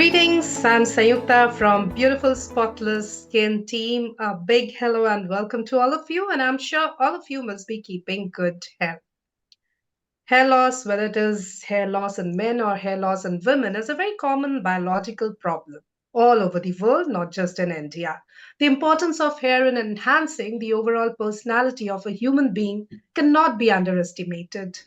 Greetings, I'm Sayukta from Beautiful Spotless Skin team. A big hello and welcome to all of you, and I'm sure all of you must be keeping good health. Hair loss, whether it is hair loss in men or hair loss in women, is a very common biological problem all over the world, not just in India. The importance of hair in enhancing the overall personality of a human being cannot be underestimated.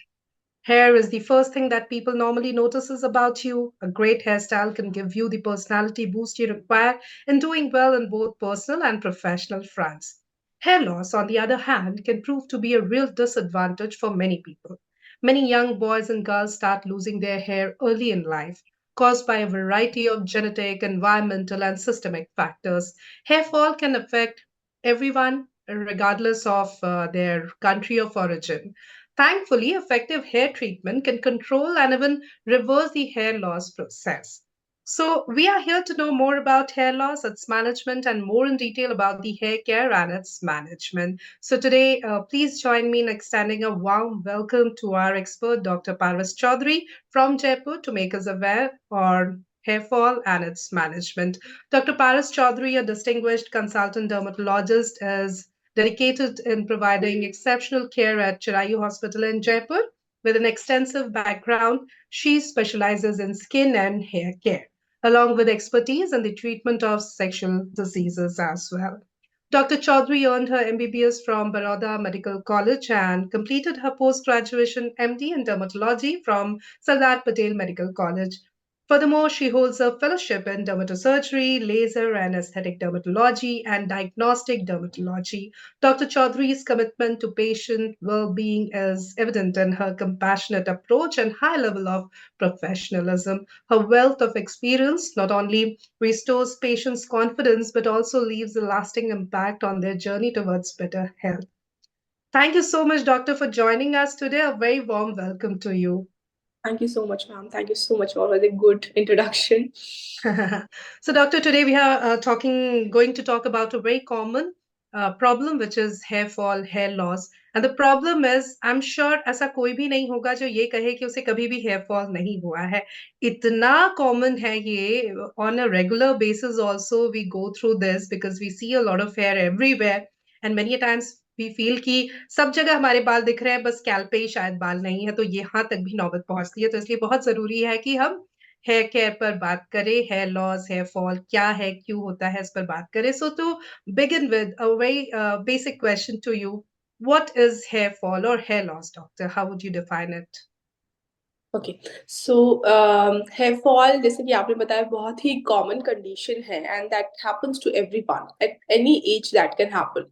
Hair is the first thing that people normally notices about you. A great hairstyle can give you the personality boost you require in doing well in both personal and professional fronts. Hair loss, on the other hand, can prove to be a real disadvantage for many people. Many young boys and girls start losing their hair early in life, caused by a variety of genetic, environmental, and systemic factors. Hair fall can affect everyone, regardless of their country of origin. Thankfully, effective hair treatment can control and even reverse the hair loss process. So, we are here to know more about hair loss, its management, and more in detail about the hair care and its management. So, today, please join me in extending a warm welcome to our expert, Dr. Parvez Chaudhary from Jaipur, to make us aware on hair fall and its management. Dr. Paras Chaudhary, a distinguished consultant dermatologist, is dedicated in providing exceptional care at Chirayu Hospital in Jaipur. With an extensive background, she specializes in skin and hair care, along with expertise in the treatment of sexual diseases as well. Dr. Chaudhary earned her MBBS from Baroda Medical College and completed her post graduation MD in dermatology from Sardar Patel Medical College. Furthermore, she holds a fellowship in dermatosurgery, laser and aesthetic dermatology, and diagnostic dermatology. Dr. Chaudhary's commitment to patient well being is evident in her compassionate approach and high level of professionalism. Her wealth of experience not only restores patients' confidence but also leaves a lasting impact on their journey towards better health. Thank you so much, Doctor, for joining us today. A very warm welcome to you. Thank you so much, ma'am. Thank you so much for the good introduction. So, Doctor, today we are going to talk about a very common problem, which is hair fall, hair loss. And the problem is, I'm sure ऐसा कोई भी नहीं होगा जो ये कहे कि उसे कभी भी hair fall नहीं हुआ है. इतना common है ये. On a regular basis also we go through this because we see a lot of hair everywhere. And many a times we feel कि सब जगह हमारे बाल दिख रहे हैं, बस scalp पे ही शायद बाल नहीं है, तो यहाँ तक भी नौबत पहुंचती है. तो इसलिए बहुत जरूरी है कि हम हेयर केयर पर बात करें, हेयर लॉस, हेयर फॉल क्या है, क्यों होता है, इस पर बात करें. So to begin with a very basic question to you, what is hair fall और hair loss, doctor? How would you define it? Okay so hair fall जैसे कि आपने बताया बहुत ही कॉमन कंडीशन है and that happens to everyone at any age that can happen.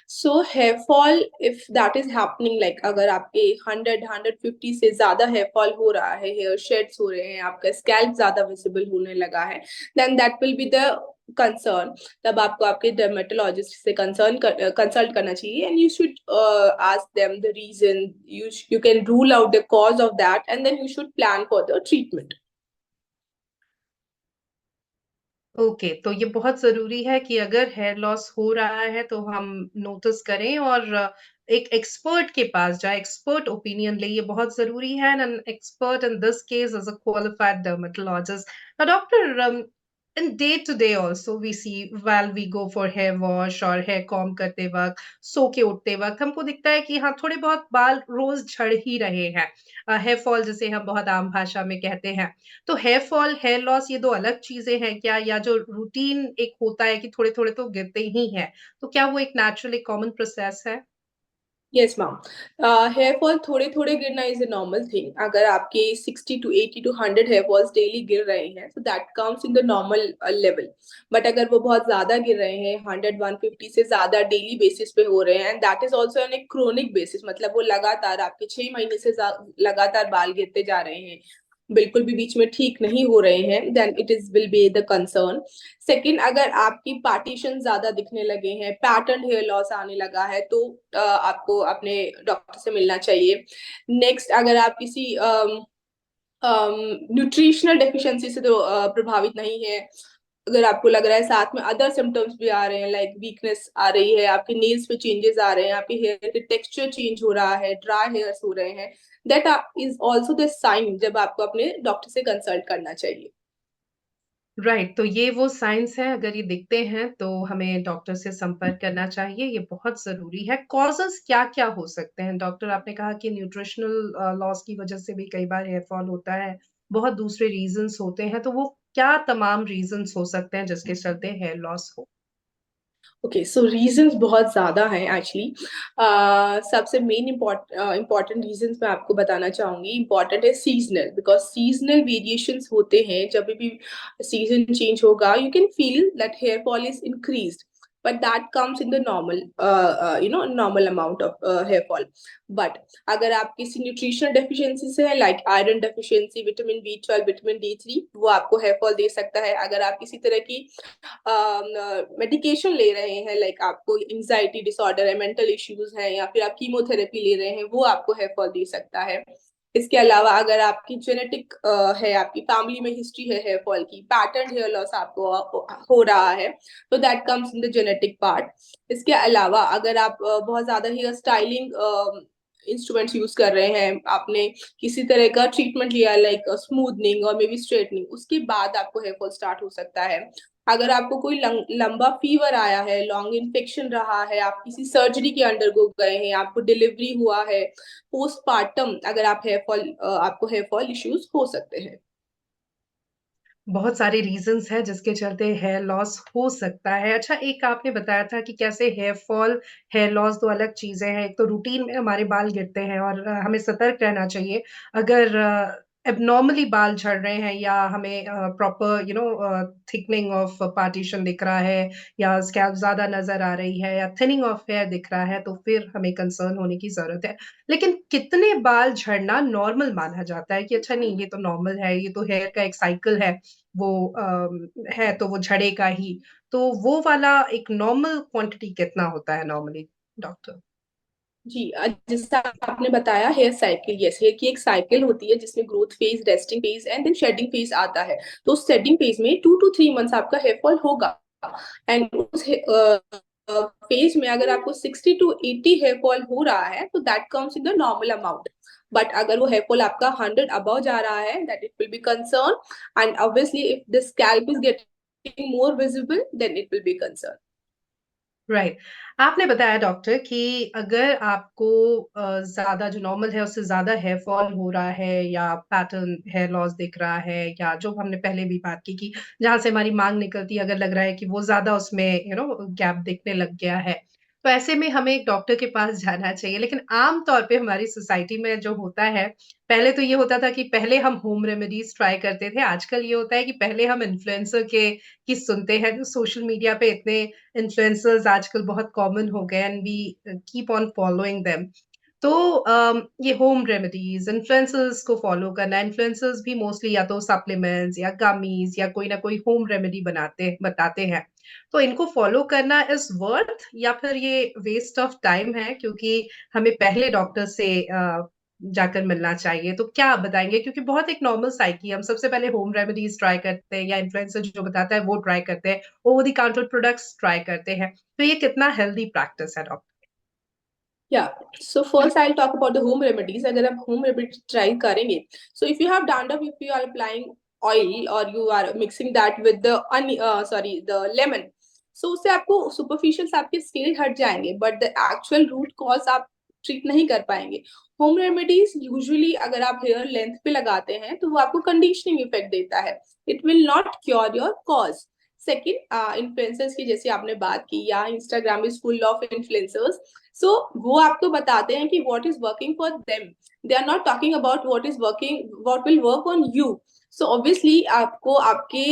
So hair fall if that is happening like अगर आपके 100-150 से ज्यादा हेयर फॉल हो रहा है, हेयर शेड्स हो रहे हैं, आपका स्कैल्प ज्यादा विजिबल होने लगा है, then that will be the concern. तब आपको आपके डर्मेटोलॉजिस्ट से कंसल्ट करना चाहिए and you should ask them the reason. You can rule out the cause of that and then you should plan for the treatment. Okay, तो ये बहुत जरूरी है कि अगर हेयर लॉस हो रहा है तो हम नोटिस करें और एक एक्सपर्ट के पास जाए, एक्सपर्ट ओपिनियन ले. ये बहुत जरूरी है. And an expert in this case is a qualified dermatologist. Now doctor, in day to day also we see while we go for hair wash और hair comb करते वक्त, सो के उठते वक्त हमको दिखता है कि हाँ, थोड़े बहुत बाल रोज झड़ ही रहे हैं. हेयर फॉल जिसे हम बहुत आम भाषा में कहते हैं. तो हेयर फॉल, हेयर लॉस, ये दो अलग चीजें हैं क्या, या जो रूटीन एक होता है कि थोड़े थोड़े तो गिरते ही हैं, तो क्या वो एक नेचुरल, एक कॉमन प्रोसेस है? Yes ma'am. हेयर फॉल थोड़े थोड़े गिरना इज अ नॉर्मल थिंग. अगर आपके 60 to 80 to 100 hair falls daily गिर रहे हैं तो that comes in the normal level. But अगर वो बहुत ज्यादा गिर रहे हैं, 100-150 से ज्यादा डेली बेसिस पे हो रहे हैं and that is also on A chronic basis, मतलब वो लगातार आपके 6 महीने से लगातार बाल गिरते जा रहे हैं, बिल्कुल भी बीच में ठीक नहीं हो रहे हैं, then it is will be the concern. Second, अगर आपकी पार्टीशन ज्यादा दिखने लगे हैं, पैटर्न हेयर लॉस आने लगा है, तो आपको अपने डॉक्टर से मिलना चाहिए. नेक्स्ट, अगर आप किसी न्यूट्रिशनल डेफिशिएंसी से तो प्रभावित नहीं है, अगर आपको लग रहा है साथ में अदर सिम्टम्स भी आ रहे हैं, लाइक वीकनेस आ रही है, आपके नेल्स पे चेंजेस आ रहे हैं, आपके हेयर के टेक्सचर चेंज हो रहा है, ड्राई हेयर्स हो रहे हैं, that is also the sign जब आपको अपने डॉक्टर से कंसल्ट करना चाहिए. राइट, तो ये वो साइंस है, अगर ये दिखते हैं तो हमें डॉक्टर से संपर्क करना चाहिए, ये बहुत ज़रूरी है। कॉजेज़ क्या-क्या हो सकते हैं? डॉक्टर आपने कहा कि न्यूट्रिशनल लॉस की वज़ह से भी कई बार हेयर फॉल होता है, बहुत दूसरे रीज़न्स होते हैं, तो वो क्या तमाम रीज़न्स हो सकते हैं जिसके चलते हेयर लॉस हो? ओके, सो रीजंस बहुत ज्यादा हैं एक्चुअली। सबसे मेन इम्पॉर्टेंट रीजंस मैं आपको बताना चाहूंगी। इम्पॉर्टेंट है सीजनल, बिकॉज सीजनल वेरिएशंस होते हैं। जब भी सीजन चेंज होगा, you can feel that hair fall is increased, but that comes in the normal normal amount of hair fall. But अगर आप किसी न्यूट्रिशनल डेफिशिएंसी से है, like iron deficiency, vitamin B12, vitamin D3, वो आपको hair fall दे सकता है। अगर आप किसी तरह की मेडिकेशन ले रहे हैं, लाइक आपको एंजाइटी डिसऑर्डर है, मेंटल इश्यूज हैं, या फिर आप कीमोथेरेपी ले रहे हैं, वो आपको हेयर फॉल दे सकता है। इसके अलावा अगर आपकी जेनेटिक है, आपकी फैमिली में हिस्ट्री है हेयर फॉल की, पैटर्न हेयर लॉस आपको हो रहा है, तो that comes in the genetic part. इसके अलावा अगर आप बहुत ज्यादा हेयर स्टाइलिंग इंस्ट्रूमेंट्स यूज कर रहे हैं, आपने किसी तरह का ट्रीटमेंट लिया, लाइक स्मूथनिंग और मे बी स्ट्रेटनिंग, उसके बाद आपको हेयर फॉल स्टार्ट हो सकता है। अगर आपको कोई लंबा फीवर आया है, लॉन्ग इन्फेक्शन रहा है, आप किसी सर्जरी के अंडर गो गए हैं, आपको डिलीवरी हुआ है, पोस्टपार्टम अगर आप हेयर फॉल आपको हेयर फॉल इश्यूज हो सकते हैं। बहुत सारे रीज़न्स हैं जिसके चलते हेयर लॉस हो सकता है। अच्छा, एक आपने बताया था कि कैसे हेयर फॉल, हेयर लॉस 2 अलग चीज़ें हैं। एक तो रूटीन में हमारे बाल गिरते हैं और हमें सतर्क रहना चाहिए। अगर एब्नॉर्मली बाल झड़ रहे हैं या हमें प्रॉपर थिकनिंग ऑफ पार्टिशन दिख रहा है या स्कैल्प ज़्यादा नज़र आ रही है या थिनिंग ऑफ हेयर दिख रहा है, तो फिर हमें कंसर्न होने की ज़रूरत है। लेकिन कितने बाल झड़ना नॉर्मल माना जाता है कि अच्छा नहीं, ये तो नॉर्मल है, ये तो हेयर का एक साइकिल है। वो है तो वो झड़ेगा ही। तो वो वाला एक नॉर्मल क्वांटिटी कितना होता है नॉर्मली डॉक्टर? जी, जैसा आपने बताया हेयर साइकिल, यस, हेयर की एक साइकिल होती है जिसमें growth phase, resting phase and then shedding phase आता है। तो शेडिंग फेज में 2 to 3 मंथ्स आपका हेयर फॉल होगा, एंड उस फेज में अगर आपको 60 to 80 हेयर फॉल हो रहा है, तो that comes in the normal amount. But अगर वो हेयर फॉल आपका 100 अबव जा रहा है, that it will be concern, and obviously if the scalp is getting more visible, then it will be concern. Right. आपने बताया डॉक्टर कि अगर आपको ज़्यादा जो नॉर्मल है उससे ज़्यादा हेयर फॉल हो रहा है या पैटर्न हेयर लॉस दिख रहा है या जो हमने पहले भी बात की कि जहाँ से हमारी माँग निकलती है, अगर लग रहा है कि वो ज़्यादा उसमें गैप दिखने लग गया है, तो ऐसे में हमें एक डॉक्टर के पास जाना चाहिए। लेकिन आम तौर पे हमारी सोसाइटी में जो होता है, पहले तो ये होता था कि पहले हम होम रेमेडीज़ ट्राई करते थे, आजकल ये होता है कि पहले हम इन्फ्लुएंसर के की सुनते हैं, जो सोशल मीडिया पे इतने इन्फ्लुएंसर्स आजकल बहुत कॉमन हो गए and we keep on following them. तो ये होम रेमेडीज़, इन्फ्लुएंसर्स को फॉलो करना, इन्फ्लुएंसर्स भी मोस्टली या तो सप्लीमेंट्स या गमीज़ या कोई ना कोई होम रेमेडी बताते हैं। तो इनको फॉलो करना इज़ वर्थ या फिर ये वेस्ट ऑफ टाइम है क्योंकि हमें पहले डॉक्टर से जाकर मिलना चाहिए। तो क्या आप बताएँगे? क्योंकि बहुत एक नॉर्मल साइकी है, हम सबसे पहले होम रेमेडीज़ ट्राई करते हैं या इन्फ्लुएंसर जो बताता है वो ट्राई करते हैं, over the counter products try करते हैं। तो ये कितना हेल्दी प्रैक्टिस है doctor? Yeah, so first I talk about the home remedies. अगर आप होम रेमेडी ट्राई करेंगे, so if you have dandruff, if you are applying oil और you are mixing that with the sorry the lemon, so उससे आपको superficial आपके scale हट जाएंगे, but the actual root cause आप ट्रीट नहीं कर पाएंगे। होम रेमेडीज यूजुअली अगर आप हेयर लेंथ पे लगाते हैं, तो वो आपको कंडीशनिंग इफेक्ट देता है, it will not cure your cause. Second, influencers की जैसे आपने बात की, या Instagram is full of influencers, so वो आपको बताते हैं कि what is working for them, they are not talking about what is working, what will work on you. So obviously आपको आपके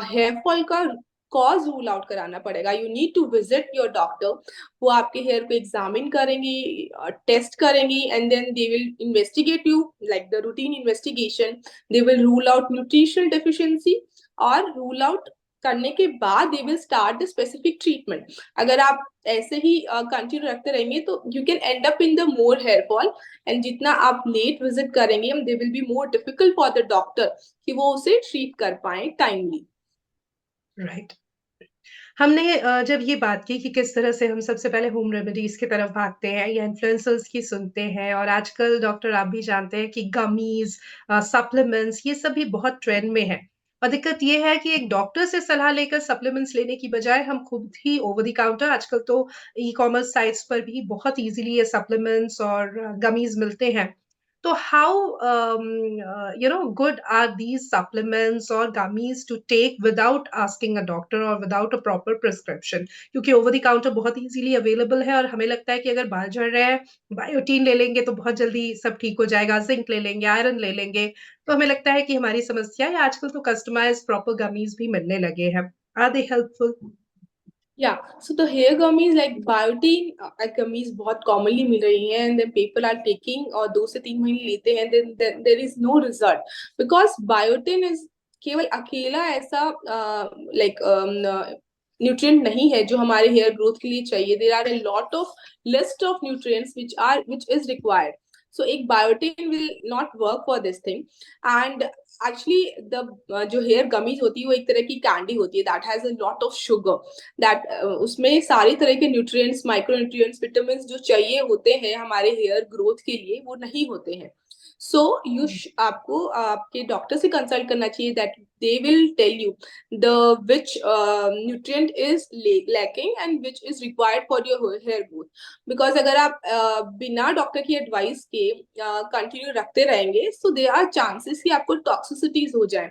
हेयर फॉल का कॉज रूल आउट कराना पड़ेगा। You need to visit your doctor. वो आपके hair को examine करेंगी, test करेंगी, and then they will investigate you, like the routine investigation. They will rule out nutritional deficiency, और रूल आउट करने के बाद they will start the specific treatment. अगर आप ऐसे ही कंटिन्यू रखते रहेंगे, तो you can end up in the more hair fall, and जितना आप लेट विजिट करेंगे, they will be more difficult for the doctor कि वो उसे ट्रीट कर पाए टाइमली। राइट। हमने जब ये बात की कि किस तरह से हम सबसे पहले होम रेमेडीज़ की तरफ भागते हैं या इन्फ्लुएंसर्स की सुनते हैं और आजकल डॉक्टर आप भी जानते हैं कि गमीज़ सप्लीमेंट्स ये सब भी बहुत ट्रेंड में है। और दिक्कत ये है कि एक डॉक्टर से सलाह लेकर सप्लीमेंट्स लेने की बजाय हम खुद ही ओवर द काउंटर, आजकल तो ई-कॉमर्स साइट्स पर भी बहुत ईज़िली ये सप्लीमेंट्स और गमीज़ मिलते हैं। तो how good are these supplements और gummies to take without asking a doctor और विदाउट अ प्रॉपर प्रिस्क्रिप्शन? क्योंकि ओवर द काउंटर बहुत ईज़िली अवेलेबल है और हमें लगता है कि अगर बाल झड़ रहे हैं, बायोटीन ले लेंगे तो बहुत जल्दी सब ठीक हो जाएगा, ज़िंक ले लेंगे, आयरन ले लेंगे, तो हमें लगता है कि हमारी समस्या या आजकल तो कस्टमाइज्ड प्रॉपर गमीज़ भी मिलने लगे हैं। Are they helpful? Yeah, so the hair gummies like biotin gummies बहुत commonly मिल रही हैं and then people are taking और 2 से 3 महीने लेते हैं then there is no result because biotin is केवल अकेला ऐसा like न्यूट्रिएंट नहीं है जो हमारे हेयर ग्रोथ के लिए चाहिए. There are a lot of list of nutrients which is required. So एक biotin will not work for this thing. And actually the जो हेयर गमीज होती है वो एक तरह की कैंडी होती है that has a lot of sugar that उसमें सारी तरह के न्यूट्रिएंट्स माइक्रो न्यूट्रिएंट्स विटामिन जो चाहिए होते हैं हमारे हेयर ग्रोथ के लिए वो नहीं होते हैं. सो आपको आपके डॉक्टर से कंसल्ट करना चाहिए that they will tell you the which nutrient is lacking and which is required for your hair growth. Because अगर आप बिना डॉक्टर की एडवाइस के कंटिन्यू रखते रहेंगे सो देयर आर चांसेस कि आपको टॉक्सिसिटीज हो जाए.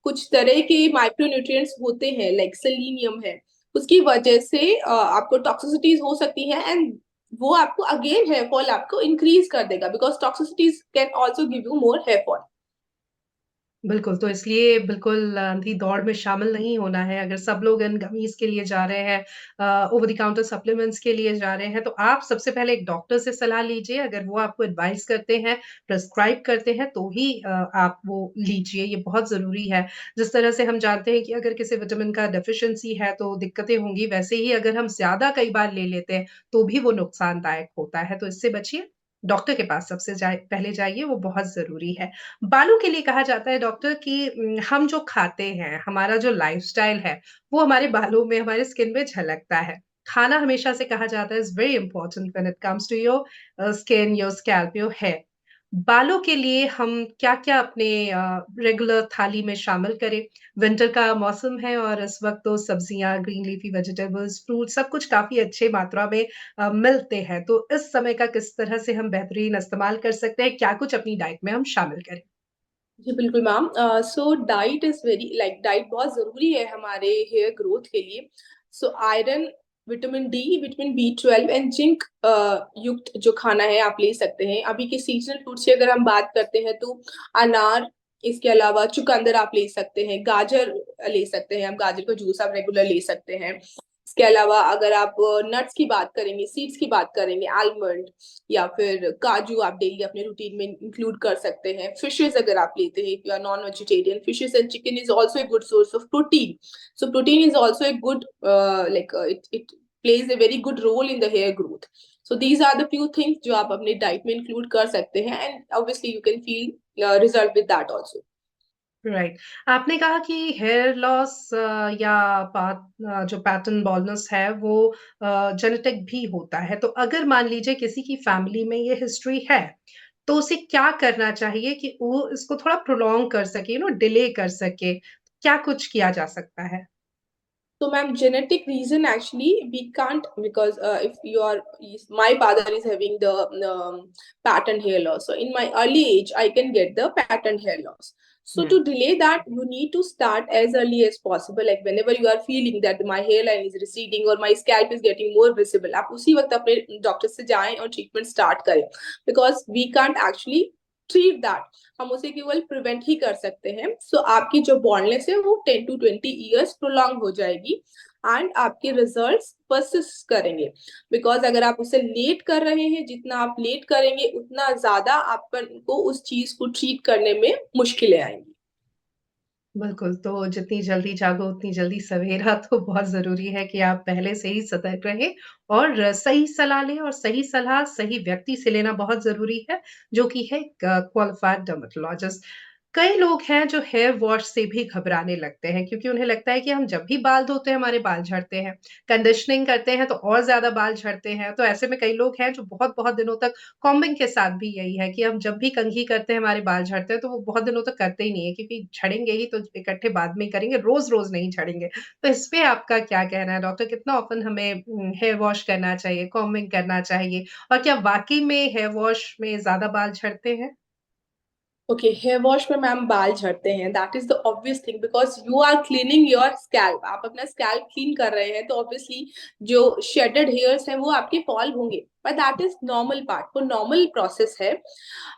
कुछ तरह के माइक्रो न्यूट्रिएंट्स होते हैं लाइक सेलेनियम है उसकी वजह से आपको टॉक्सिसिटीज हो सकती है एंड वो आपको अगेन हेयर फॉल आपको इंक्रीज कर देगा because toxicities can also give you more hair fall. बिल्कुल, तो इसलिए बिल्कुल अंधी दौड़ में शामिल नहीं होना है। अगर सब लोग इन गमीज़ के लिए जा रहे हैं, ओवर द काउंटर सप्लीमेंट्स के लिए जा रहे हैं, तो आप सबसे पहले एक डॉक्टर से सलाह लीजिए। अगर वो आपको एडवाइस करते हैं, प्रिस्क्राइब करते हैं, तो ही आप वो लीजिए, ये बहुत ज़रूरी है। जिस तरह से हम जानते हैं कि अगर किसी विटामिन का डेफ़िशिएंसी है, तो दिक्कतें होंगी, वैसे ही अगर हम ज़्यादा कई बार ले लेते हैं, तो भी वो नुकसानदायक होता है। तो इससे बचिए, डॉक्टर के पास सबसे पहले जाइए, वो बहुत ज़रूरी है। बालों के लिए कहा जाता है डॉक्टर कि हम जो खाते हैं, हमारा जो लाइफ़स्टाइल है, वो हमारे बालों में, हमारे स्किन में झलकता है। खाना हमेशा से कहा जाता है is very important when it comes to your skin, your scalp, your hair. बालों के लिए हम क्या-क्या अपने रेगुलर थाली में शामिल करें? विंटर का मौसम है और इस वक़्त तो सब्जियाँ, ग्रीन लीफी वेजिटेबल्स, फ्रूट सब कुछ काफ़ी अच्छे मात्रा में मिलते हैं। तो इस समय का किस तरह से हम बेहतरीन इस्तेमाल कर सकते हैं? क्या कुछ अपनी डाइट में हम शामिल करें? जी बिल्कुल ma'am. So diet is very like diet बहुत जरूरी है हमारे हेयर ग्रोथ के लिए. So iron vitamin D vitamin B 12 and zinc युक्त जो खाना है आप ले सकते हैं. अभी के सीजनल फ्रूट्स की अगर हम बात करते हैं तो अनार इसके अलावा चुकंदर आप ले सकते हैं गाजर ले सकते हैं. आप गाजर का जूस आप रेगुलर ले सकते हैं. इसके अलावा अगर आप नट्स की बात करेंगे सीड्स की बात करेंगे आलमंड या फिर काजू आप डेली अपने रूटीन में इंक्लूड कर सकते हैं. फिशेस अगर आप लेते हैं if you are non vegetarian fishes and chicken is also a good source of protein. So protein is also a good like it plays a very good role in the hair growth. So these are the few things जो आप अपने diet में include कर सकते हैं and obviously you can feel result with that also. Right. आपने कहा कि हेयर लॉस या जो पैटर्न बाल्डनेस है वो जेनेटिक भी होता है। तो अगर मान लीजिए किसी की फैमिली में ये हिस्ट्री है, तो उसे क्या करना चाहिए कि वो इसको थोड़ा प्रोलॉन्ग कर सके, डिले कर सके? क्या कुछ किया जा सकता है? So, ma'am, genetic reason actually we can't because if you are, my father is having the pattern hair loss. So, in my early age, I can get the pattern hair loss. So, hmm, to delay that, you need to start as early as possible. Like whenever you are feeling that my hairline is receding or my scalp is getting more visible, आप उसी वक्त अपने doctor से जाएं और treatment start करें because we can't actually treat that. हम उसे केवल प्रिवेंट ही कर सकते हैं. सो आपकी जो बॉन्डनेस है वो 10 to 20 years प्रोलॉन्ग हो जाएगी एंड आपके रिजल्ट्स परसिस्ट करेंगे. बिकॉज अगर आप उसे लेट कर रहे हैं जितना आप लेट करेंगे उतना ज्यादा आपको उस चीज को ट्रीट करने में मुश्किलें आएंगी. बिल्कुल, तो जितनी जल्दी जागो उतनी जल्दी सवेरा तो बहुत ज़रूरी है कि आप पहले से ही सतर्क रहें और सही सलाह लें और सही सलाह सही व्यक्ति से लेना बहुत ज़रूरी है, जो कि है क्वालिफाइड डर्मेटोलॉजिस्ट। कई लोग हैं जो हेयर वॉश से भी घबराने लगते हैं क्योंकि उन्हें लगता है कि हम जब भी बाल धोते हैं हमारे बाल झड़ते हैं, कंडीशनिंग करते हैं तो और ज़्यादा बाल झड़ते हैं। तो ऐसे में कई लोग हैं जो बहुत-बहुत दिनों तक कॉम्बिंग के साथ भी यही है कि हम जब भी कंघी करते हैं हमारे बाल झड़ते हैं तो वो बहुत दिनों तक करते ही नहीं है क्योंकि झड़ेंगे ही तो इकट्ठे बाद में ही करेंगे, रोज़-रोज़ नहीं झड़ेंगे। तो इस पे आपका क्या कहना है डॉक्टर कितना ऑफ़न हमें हेयर वॉश करना चाहिए, कॉम्बिंग करना चाहिए? और क्या वाक़ई में हेयर वॉश में ज़्यादा बाल झड़ते हैं? ओके, हेयर वॉश में मैम बाल झड़ते हैं, that is the obvious thing, because you are cleaning your scalp, आप अपना स्कैल्प क्लीन कर रहे हैं, तो ऑब्वियसली जो शेडेड हेयर्स हैं वो आपके फॉल होंगे, but that is normal part, वो नॉर्मल प्रोसेस है।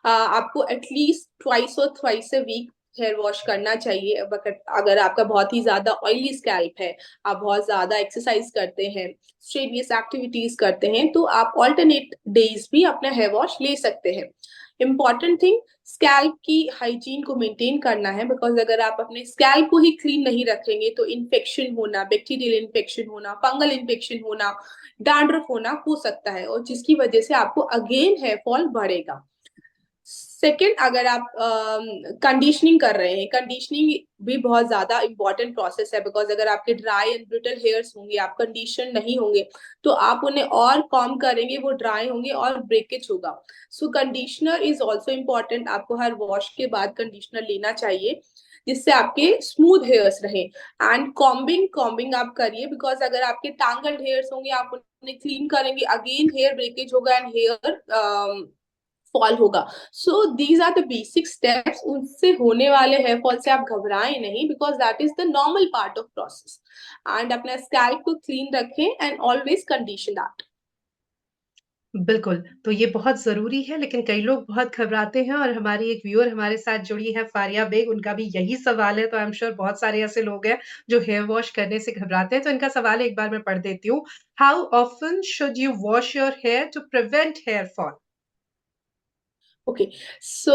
आपको एटलीस्ट ट्वाइस और थ्वाइस अ वीक हेयर वॉश करना चाहिए। अगर आपका बहुत ही ज्यादा ऑयली स्कैल्प है, आप बहुत ज्यादा एक्सरसाइज करते हैं, स्ट्रेनियस एक्टिविटीज करते हैं, तो आप ऑल्टरनेट डेज भी अपना हेयर वॉश ले सकते हैं। इम्पॉर्टेंट थिंग, स्कैल्प की हाइजीन को मेंटेन करना है, बिकॉज अगर आप अपने स्कैल्प को ही क्लीन नहीं रखेंगे तो इन्फेक्शन होना, बैक्टीरियल इन्फेक्शन होना, फंगल इन्फेक्शन होना, डैंड्रफ होना हो सकता है, और जिसकी वजह से आपको अगेन हेयर फॉल बढ़ेगा। सेकेंड, अगर आप कंडीशनिंग कर रहे हैं, कंडीशनिंग भी बहुत ज्यादा इंपॉर्टेंट प्रोसेस है, बिकॉज अगर आपके ड्राई एंड ब्रिटल हेयर्स होंगे, आप कंडीशन नहीं होंगे, तो आप उन्हें और कॉम करेंगे, वो ड्राई होंगे और ब्रेकेज होगा। सो कंडीशनर इज ऑल्सो इम्पॉर्टेंट, आपको हर वॉश के बाद कंडीशनर लेना चाहिए, जिससे आपके स्मूथ हेयर्स रहे। एंड कॉम्बिंग कॉम्बिंग आप करिए, बिकॉज अगर आपके टैंगल्ड हेयर्स होंगे, आप उन्हें क्लीन करेंगे, अगेन हेयर ब्रेकेज होगा एंड हेयर फॉल होगा। So these are the basic steps, उनसे होने वाले हेयर फॉल से आप घबराएं नहीं, because that is the normal part of process. And अपना स्कैल्प को क्लीन रखें एंड ऑलवेज कंडीशन दैट। बिल्कुल, तो ये बहुत ज़रूरी है लेकिन कई लोग बहुत घबराते हैं और हमारी एक व्यूअर हमारे साथ जुड़ी है फारिया बेग, उनका भी यही सवाल है, तो आई एम श्योर बहुत सारे ऐसे लोग हैं जो हेयर वॉश करने से घबराते हैं, तो इनका सवाल एक बार मैं पढ़ देती हूँ। How often should you wash your hair to prevent hair fall? Okay, so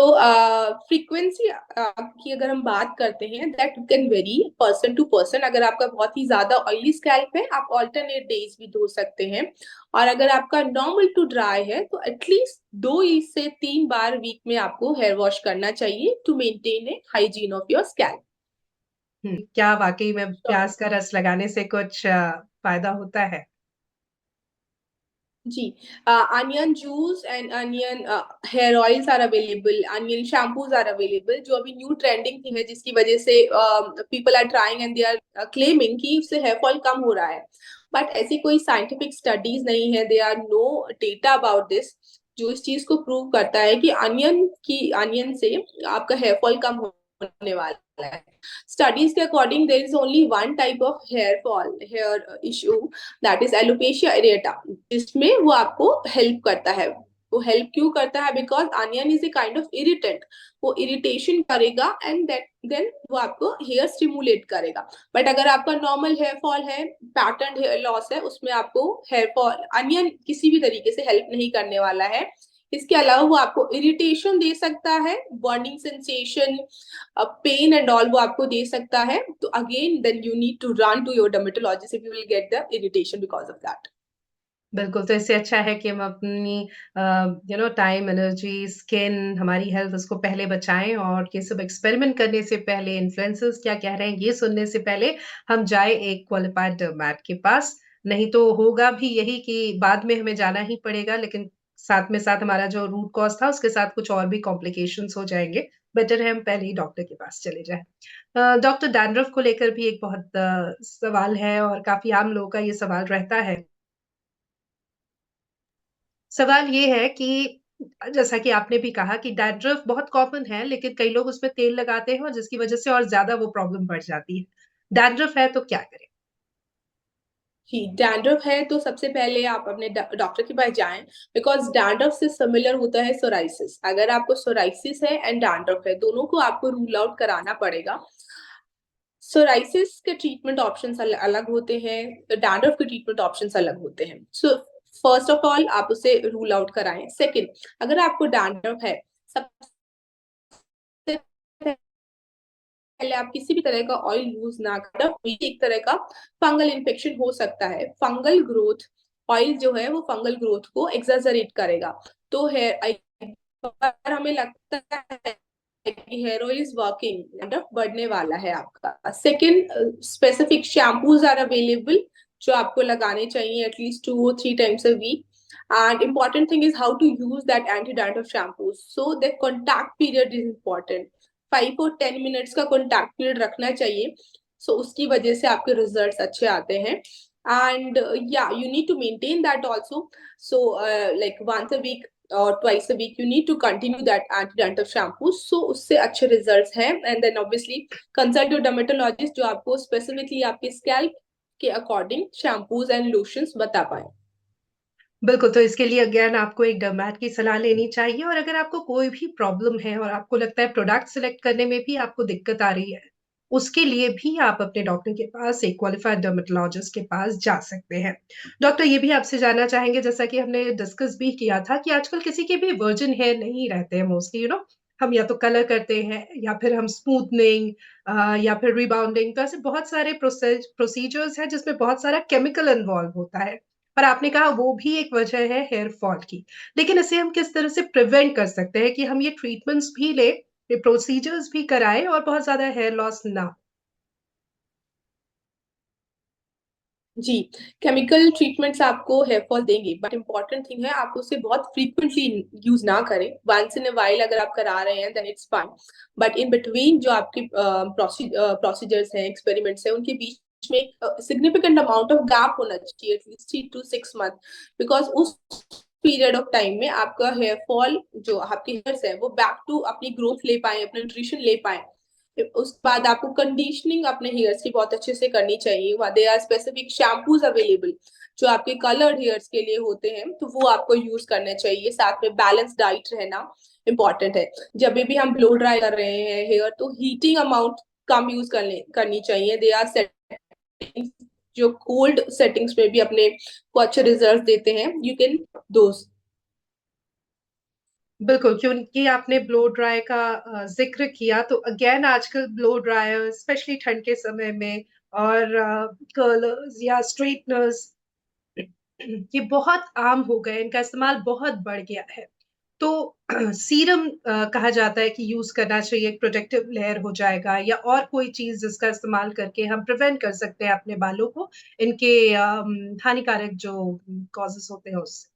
frequency की अगर हम बात करते हैं, that can vary person to person. अगर आपका बहुत ही ज्यादा ऑयली स्कैल्प है, आप ऑल्टरनेट डेज भी धो सकते हैं, और अगर आपका नॉर्मल टू ड्राई है, तो एटलीस्ट 2 से 3 बार वीक में आपको हेयर वॉश करना चाहिए to maintain a hygiene of your scalp. क्या वाक़ई में प्याज़ का रस लगाने से कुछ फ़ायदा होता है? जी, onion juice and onion hair oils are available, onion shampoos are available, जो अभी न्यू ट्रेंडिंग थिंग है, जिसकी वजह से people are trying and they are claiming कि उससे हेयर फॉल कम हो रहा है, बट ऐसी कोई साइंटिफिक स्टडीज नहीं है, they are no data about this जो इस चीज को प्रूव करता है कि अनियन से आपका हेयर फॉल कम होने वाला है। स्टडीज के according there is only one type of hair fall, hair issue, that is alopecia areata, जिसमें वो आपको हेल्प करता है। वो हेल्प क्यों करता है? Because onion is a kind of irritant, वो इरिटेशन करेगा एंड देन वो आपको हेयर स्टिमुलेट करेगा। बट अगर आपका नॉर्मल हेयर फॉल है, पैटर्न हेयर लॉस है, उसमें आपको हेयर फॉल अनियन किसी भी तरीके से हेल्प नहीं करने वाला है। इसके अलावा वो आपको इरिटेशन दे सकता है, burning sensation, pain and all वो आपको दे सकता है, तो again then you need to run to your dermatologist if you will get the irritation because of that. बिल्कुल, तो इससे अच्छा है कि हम अपनी टाइम, एनर्जी, स्किन, हमारी हेल्थ उसको पहले बचाएँ और ये सब एक्सपेरिमेंट करने से पहले, इन्फ्लुएंसर्स क्या कह रहे हैं, ये सुनने से पहले हम जाएँ एक क्वालिफाइड डर्मैट के पास। नहीं तो होगा भी यही कि बाद में हमें जाना ही पड़ेगा, लेकिन साथ में साथ हमारा जो रूट कॉज़ था, उसके साथ कुछ और भी कॉम्प्लिकेशंस हो जाएँगे। बेटर है हम पहले ही डॉक्टर के पास चले जाएँ। डॉक्टर डैंड्रफ को लेकर भी एक बहुत सवाल है और काफ़ी आम लोगों का ये सवाल रहता है। सवाल ये है कि जैसा कि आपने भी कहा कि डैंड्रफ बहुत कॉमन है, लेकिन कई लोग उसपे तेल लगाते हैं और जिसकी वजह से और ज़्यादा वो प्रॉब्लम बढ़ जाती है। डैंड्रफ है तो क्या करें? ही डैंड्रफ है तो सबसे पहले आप अपने डॉक्टर के पास जाएं, बिकॉज डैंड्रफ से सिमिलर होता है सोराइसिस। अगर आपको सोराइसिस है एंड डैंड्रफ है, दोनों को आपको रूल आउट कराना पड़ेगा। सोराइसिस के ट्रीटमेंट ऑप्शंस अलग होते हैं, डैंड्रफ के ट्रीटमेंट ऑप्शंस अलग होते हैं। सो फर्स्ट ऑफ ऑल आप उसे रूल आउट कराएं। सेकंड, अगर आपको डैंड्रफ है, सबसे पहले आप किसी भी तरह का ऑयल यूज ना करें, एक तरह का फंगल इन्फेक्शन हो सकता है। फंगल ग्रोथ, ऑयल जो है वो फंगल ग्रोथ को एक्सजरेट करेगा। तो हेयर, अगर हमें लगता है कि हेयर ऑयल इज वर्किंग, मतलब बढ़ने वाला है आपका। Second, specific shampoos are available जो आपको लगाने चाहिए at least 2 or 3 times a week. And important thing is how to use that anti-dandruff shampoo. So the contact period is important. 5 or 10 minutes का contact period रखना चाहिए. So उसकी वजह से आपके results अच्छे आते हैं. And yeah, you need to maintain that also. So like once a week or twice a week you need to continue that anti-dandruff shampoo. So उससे अच्छे results हैं. And then obviously consult your dermatologist जो आपको specifically आपके scalp के according shampoos and lotions बता पाए. बिल्कुल, तो इसके लिए अगेन आपको एक डर्मैट की सलाह लेनी चाहिए और अगर आपको कोई भी प्रॉब्लम है और आपको लगता है प्रोडक्ट सिलेक्ट करने में भी आपको दिक्कत आ रही है, उसके लिए भी आप अपने डॉक्टर के पास, एक क्वालिफाइड डर्मेटोलॉजिस्ट के पास जा सकते हैं। डॉक्टर ये भी आपसे जानना चाहेंगे जैसा कि हमने डिस्कस भी किया था कि आजकल किसी के भी वर्जिन हेयर नहीं रहते हैं मोस्टली हम या तो कलर करते हैं या फिर हम स्मूथनिंग या फिर रिबाउंडिंग तो ऐसे बहुत सारे प्रोसीजर्स हैं जिसमें बहुत सारा केमिकल इन्वॉल्व होता है। पर आपने कहा वो भी एक वजह है हेयर फॉल की। लेकिन इसे हम किस तरह से प्रिवेंट कर सकते हैं कि हम ये ट्रीटमेंट्स भी लें, ये प्रोसीजर्स भी कराएँ और बहुत ज़्यादा हेयर लॉस ना हो? जी, केमिकल ट्रीटमेंट्स आपको हेयर फॉल देंगे, बट इम्पोर्टेंट थिंग है आप उसे बहुत फ्रीक्वेंटली यूज ना करें। वंस इन अ वाइल अगर आप करा रहे हैं then it's fine, but in between जो आपके प्रोसीजर्स हैं, एक्सपेरिमेंट्स हैं, उनके बीच में एक सिग्निफिकेंट अमाउंट ऑफ गैप होना चाहिए, एटलीस्ट 3 to 6 month, बिकॉज उस पीरियड ऑफ टाइम में आपका हेयर फॉल जो आपके हेयर्स है वो बैक टू अपनी ग्रोथ ले पाए, अपना न्यूट्रिशन ले पाए। उसके बाद आपको कंडीशनिंग अपने हेयर्स की बहुत अच्छे से करनी चाहिए। They are specific shampoos available जो आपके कलर्ड हेयर्स के लिए होते हैं, तो वो आपको यूज करने चाहिए। साथ में बैलेंस डाइट रहना इंपॉर्टेंट है। जब भी हम ब्लो ड्राई कर रहे हैं हेयर तो हीटिंग अमाउंट कम यूज करनी चाहिए। दे आर सेटिंग्स जो कोल्ड सेटिंग्स में भी अपने को अच्छे रिजल्ट देते हैं, यू कैन दोज। बिल्कुल, क्योंकि आपने ब्लो ड्राई का ज़िक्र किया तो अगेन आजकल ब्लो ड्रायर स्पेशली ठंड के समय में और कर्लर्स या स्ट्रेटनर्स ये बहुत आम हो गए, इनका इस्तेमाल बहुत बढ़ गया है। तो सीरम कहा जाता है कि यूज़ करना चाहिए, एक प्रोटेक्टिव लेयर हो जाएगा या और कोई चीज़ जिसका इस्तेमाल करके हम प्रिवेंट कर सकते हैं अपने बालों को इनके हानिकारक जो कॉजेज़ होते हैं उससे।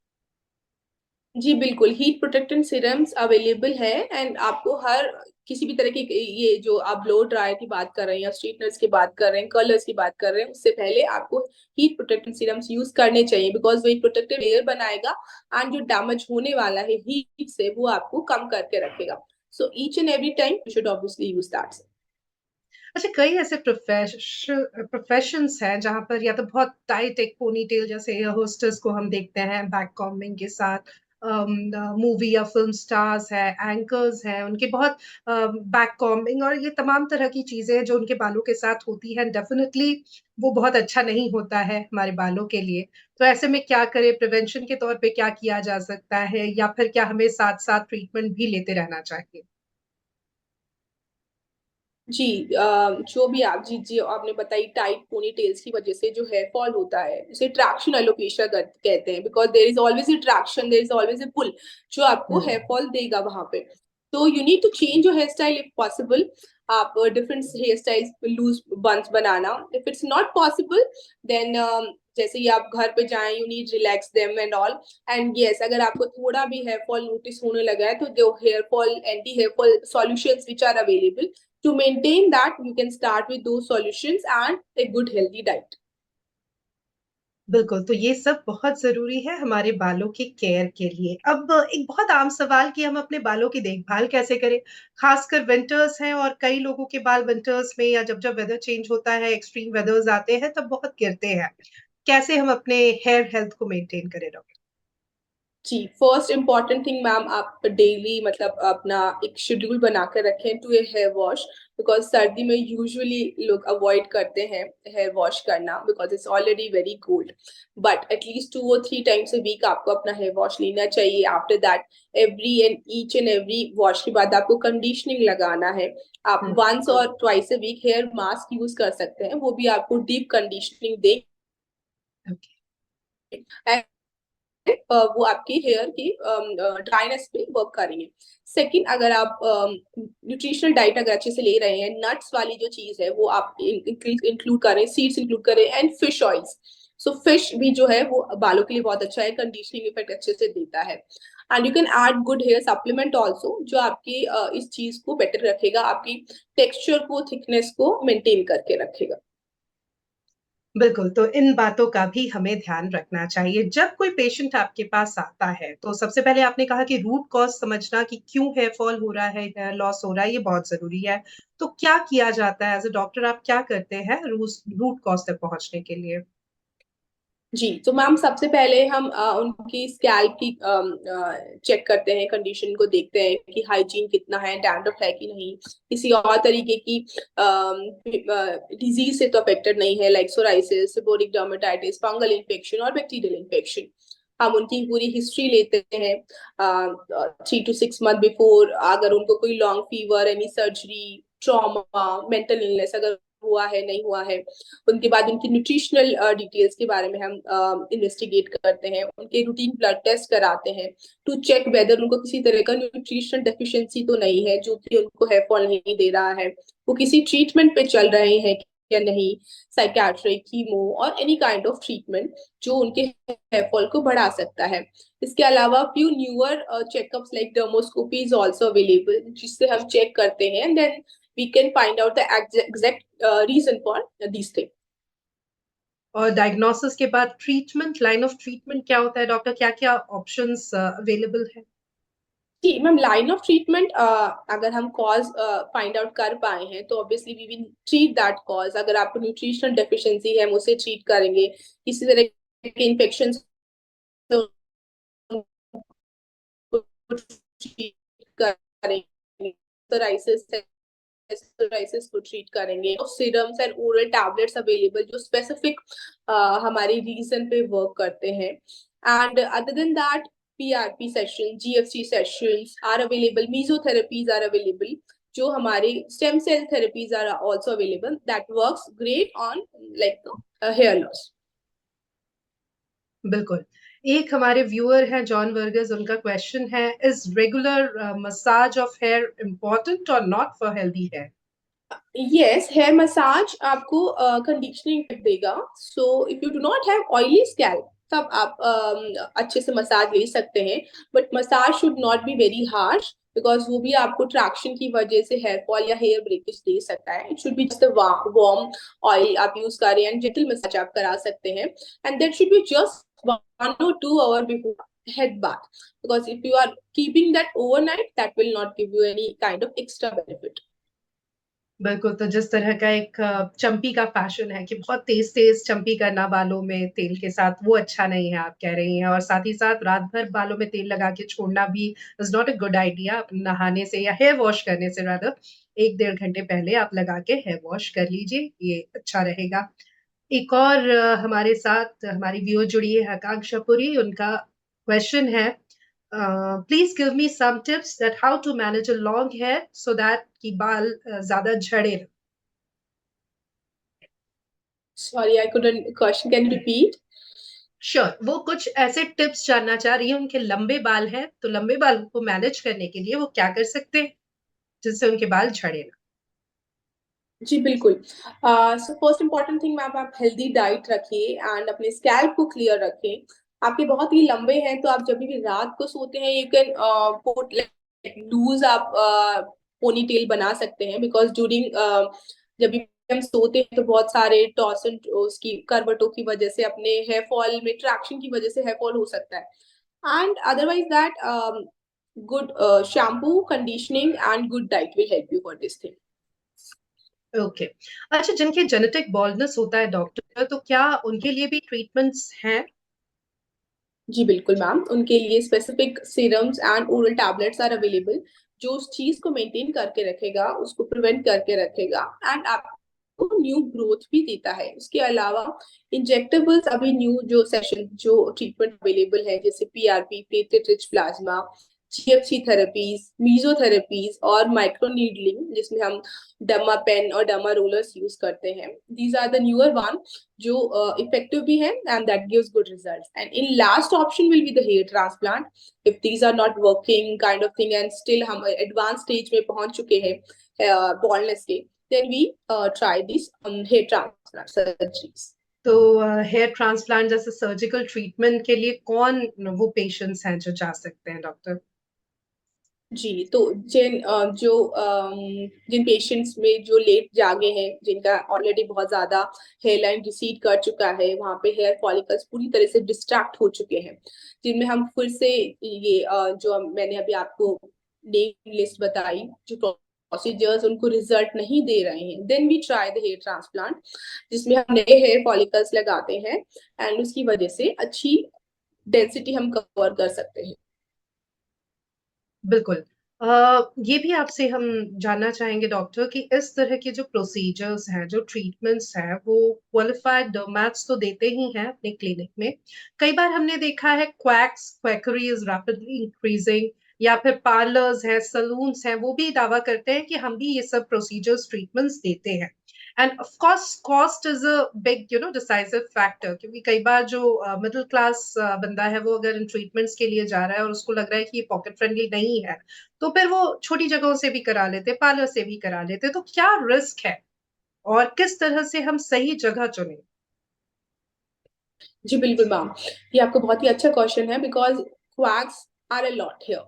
जी बिल्कुल, हीट प्रोटेक्टेंट सीरम्स अवेलेबल है। एंड आपको हर किसी भी तरह की ये जो आप ब्लो ड्रायर की बात कर रहे हैं या स्ट्रेटनर्स की बात कर रहे हैं, कर्लर्स की बात कर रहे हैं, उससे पहले आपको हीट प्रोटेक्टेंट सीरम्स यूज करने चाहिए, बिकॉज वो एक प्रोटेक्टिव लेयर बनाएगा एंड जो डैमेज होने वाला है हीट से वो आपको कम करके रखेगा। So each and every time you should obviously use that. अच्छा, कई ऐसे प्रोफेशंस हैं जहाँ पर या तो बहुत टाइट एक पोनीटेल जैसे एयर होस्टेस को हम देखते हैं बैक कॉम्बिंग के साथ, मूवी या फिल्म स्टार्स हैं, एंकर्स हैं, उनके बहुत बैक कॉम्बिंग और ये तमाम तरह की चीज़ें हैं जो उनके बालों के साथ होती हैं। डेफ़िनिटली वो बहुत अच्छा नहीं होता है हमारे बालों के लिए। तो ऐसे में क्या करें? प्रिवेंशन के तौर पे क्या किया जा सकता है? या फिर क्या हमें साथ-साथ ट्रीटमेंट भी लेते रहना चाहिए? जी, जो भी आप जी जी आपने बताई टाइट पोनी टेल्स की वजह से जो हेयर फॉल होता है उसे ट्रैक्शन एलोपेशिया कहते हैं, because there is always a traction, there is always a pull जो आपको हुँ। हेयर फॉल देगा वहां पे। तो you need to change your hair style if possible. आप different hair styles loose buns बनाना, if it's not possible then जैसे ही आप घर पे जाएं you need relax them and all. And yes, अगर आपको थोड़ा भी हेयर फॉल नोटिस होने लगा है तो जो hair fall anti hair fall solutions which are available, to maintain that you can start with those solutions and a good healthy diet. बिल्कुल, तो ये सब बहुत ज़रूरी है हमारे बालों की केयर के लिए। अब एक बहुत आम सवाल कि हम अपने बालों की देखभाल कैसे करें? ख़ासकर विंटर्स हैं और कई लोगों के बाल विंटर्स में या जब-जब वेदर चेंज होता है, एक्सट्रीम वेदर्स आते हैं, तब बहुत गिरते हैं। कैसे हम अपने हेयर हेल्थ को मेंटेन करें डॉक्टर? जी, फर्स्ट इम्पॉर्टेंट थिंग मैम, आप डेली मतलब अपना एक शेड्यूल बना कर रखें to a hair wash, because सर्दी में यूजुअली लोग अवॉइड करते हैं हेयर वॉश करना because it's already very cold. But at least 2 or 3 times a week आपको अपना हेयर वॉश लेना चाहिए। After that every and each and every wash के बाद आपको कंडीशनिंग लगाना है। आप हुँ, वंस और twice a week hair mask use कर सकते हैं, वो भी आपको डीप कंडीशनिंग देंगे ओके। वो आपकी हेयर की ड्राइनेस पे वर्क करेंगे। सेकंड, अगर आप न्यूट्रिशनल डाइट अगर अच्छे से ले रहे हैं, नट्स वाली जो चीज है वो आप इंक्लूड करें, सीड्स इंक्लूड करें, and fish oils. So fish भी जो है वो बालों के लिए बहुत अच्छा है, कंडीशनिंग इफेक्ट अच्छे से देता है। And you can add good hair supplement also, जो आपकी इस चीज को बेटर रखेगा, आपकी टेक्सचर को, थिकनेस को मेंटेन करके रखेगा। बिल्कुल, तो इन बातों का भी हमें ध्यान रखना चाहिए। जब कोई पेशेंट आपके पास आता है, तो सबसे पहले आपने कहा कि रूट कॉज़ समझना कि क्यों हेयर फॉल हो रहा है, हेयर लॉस हो रहा है, ये बहुत ज़रूरी है। तो क्या किया जाता है? एज़ अ डॉक्टर आप क्या करते हैं रूट कॉज़ तक पहुँचने के लिए? जी, तो मैम सबसे पहले हम उनकी स्कैल्प की चेक करते हैं, कंडीशन को देखते हैं कि हाइजीन कितना है, डैंड्रफ है कि नहीं, किसी और तरीके की डिजीज से तो अफेक्टेड नहीं है, like psoriasis, seborrheic dermatitis, fungal infection और बैक्टीरियल इन्फेक्शन। हम उनकी पूरी हिस्ट्री लेते हैं 3 to 6 मंथ बिफोर, अगर उनको कोई long fever, any surgery, trauma, mental illness अगर हुआ है नहीं हुआ है। उनके बाद उनकी न्यूट्रिशनल डिटेल्स के बारे में हम इन्वेस्टिगेट करते हैं, उनके रूटीन ब्लड टेस्ट कराते हैं टू चेक वेदर उनको किसी तरह का न्यूट्रिशनल डेफिशिएंसी तो नहीं है जो कि उनको हेयर फॉल नहीं दे रहा है, वो किसी ट्रीटमेंट पे चल रहे हैं या नहीं, साइकेट्रिक, कीमो और एनी काइंड ऑफ ट्रीटमेंट जो उनके हेयर फॉल को बढ़ा सकता है। इसके अलावा few newer checkups like dermoscopy is also available, जिससे हम चेक करते हैं and then we can find out the exact reason for these things. और डायग्नोसिस के बाद ट्रीटमेंट, लाइन ऑफ ट्रीटमेंट क्या होता है डॉक्टर? क्या-क्या ऑप्शंस अवेलेबल हैं? जी मैम, लाइन ऑफ ट्रीटमेंट अगर हम कॉज फाइंड आउट कर पाए हैं तो obviously we will treat that cause. अगर आपको न्यूट्रिशनल डेफिशिएंसी है, हम उसे ट्रीट करेंगे। किसी तरह के इन्फेक्शन ट्रीट करेंगे, psoriasis है, psoriasis को ट्रीट करेंगे। Serums and oral tablets available जो स्पेसिफिक हमारी रीजन पे वर्क करते हैं। And other than that, PRP session, GFC sessions are available, mesotherapies are available, जो हमारे stem cell therapies are also available that works great on like hair loss. बिल्कुल। एक हमारे व्यूअर हैं जॉन वर्गस, उनका क्वेश्चन है, is regular massage of hair important और not for healthy hair? Yes, hair massage आपको कंडीशनिंग इफेक्ट देगा। So if you do not have oily scalp, तब आप अच्छे से मसाज ले सकते हैं, but massage should not be very harsh, because वो भी आपको ट्रैक्शन की वजह से हेयर फॉल या हेयर ब्रेकेज दे सकता है। It should be just warm oil आप यूज करें एंड जेंटल मसाज आप करा सकते हैं, and that should be just 1 or 2 hours before head bath, because if you are keeping that overnight, that will not give you any kind of extra benefit. बिल्कुल, तो जिस तरह का एक चंपी का फ़ैशन है कि बहुत तेज़-तेज़ चंपी करना बालों में तेल के साथ, वो अच्छा नहीं है, आप कह रही हैं। और साथ ही साथ रात भर बालों में तेल लगा के छोड़ना भी is not a good idea. नहाने से या हेयर वॉश करने से रादर 1 डेढ़ घंटे पहले आप लगा के हेयर वॉश कर लीजिए, ये अच्छा रहेगा। एक और हमारे साथ हमारी व्यूअर जुड़ी है आकांक्षा पुरी, उनका क्वेश्चन है, please give me some tips that how to manage a long hair so that कि बाल ज़्यादा झड़े ना। Sorry, I couldn't. Question, can you repeat? Sure, वो कुछ ऐसे टिप्स जानना चाह रही हैं, उनके लंबे बाल हैं, तो लंबे बाल को मैनेज करने के लिए वो क्या कर सकते हैं, जिससे उनके बाल झड़े ना? जी बिल्कुल। So first important thing ma'am, आप हेल्दी डाइट रखिए एंड अपने स्कैल्प को क्लियर रखें। आपके बहुत ही लंबे हैं तो आप जब भी रात को सोते हैं, यू कैन पुट लूज, आप पोनी टेल बना सकते हैं, बिकॉज ड्यूरिंग जब भी हम सोते हैं तो बहुत सारे टॉस एंड उसकी करवटों की वजह से, अपने हेयर फॉल में ट्रैक्शन की वजह से हेयर फॉल हो सकता है। And otherwise that good shampoo, conditioning and good diet will help you for this thing. Okay. अच्छा, जिनके जेनेटिक बाल्डनेस होता है डॉक्टर, तो क्या उनके लिए भी ट्रीटमेंट्स हैं? जी बिल्कुल मैम, उनके लिए specific serums and oral tablets are available, जो उस चीज को मेंटेन करके रखेगा, उसको प्रिवेंट करके रखेगा एंड आपको न्यू ग्रोथ भी देता है। उसके अलावा इंजेक्टेबल्स, अभी न्यू जो सेशन जो ट्रीटमेंट अवेलेबल है, जैसे PRP, platelet rich plasma, GFC therapies, mesotherapies और माइक्रो नीडलिंग, जिसमें हम डमा पेन और डमा रोलर्स यूज करते हैं। These are the newer one जो इफेक्टिव भी है and that gives good results. And in last option will be the hair transplant. If these are not working kind of thing and still हम advance stage में पहुंच चुके हैं baldness के, then we try these hair transplant surgeries. तो hair transplant जैसे surgical treatment के लिए कौन वो पेशेंट्स हैं जो जा सकते हैं डॉक्टर? जी, तो जिन पेशेंट्स में जो लेट जागे हैं, जिनका ऑलरेडी बहुत ज्यादा हेयर लाइन रिसीड कर चुका है, वहां पे हेयर फॉलिकल्स पूरी तरह से डिस्ट्रैक्ट हो चुके हैं, जिनमें हम फिर से ये जो मैंने अभी आपको नेम लिस्ट बताई, जो प्रोसीजर्स उनको रिजल्ट नहीं दे रहे हैं, then we try the hair transplant, जिसमें हम नए हेयर फॉलिकल्स लगाते हैं एंड उसकी वजह से अच्छी डेंसिटी हम कवर कर सकते हैं। बिल्कुल। ये भी आपसे हम जानना चाहेंगे डॉक्टर कि इस तरह के जो प्रोसीजर्स हैं, जो ट्रीटमेंट्स हैं, वो क्वालिफाइड डर्मैट्स तो देते ही हैं अपने क्लिनिक में। कई बार हमने देखा है क्वैकरी इज रैपिडली इंक्रीजिंग, या फिर पार्लर्स हैं, सलून्स हैं, वो भी दावा करते हैं कि हम भी ये सब प्रोसीजर्स, ट्रीटमेंट्स देते हैं। End of course cost is a big decisive factor, क्योंकि कई बार जो मिडिल क्लास बंदा है, वो अगर इन ट्रीटमेंट्स के लिए जा रहा है और उसको लग रहा है कि ये पॉकेट फ्रेंडली नहीं है, तो फिर वो छोटी जगहों से भी करा लेते, पार्लर से भी करा लेते। तो क्या रिस्क है और किस तरह से हम सही जगह चुने? जी बिल्कुल मैम, ये आपको बहुत ही अच्छा क्वेश्चन है, because quacks are a lot here.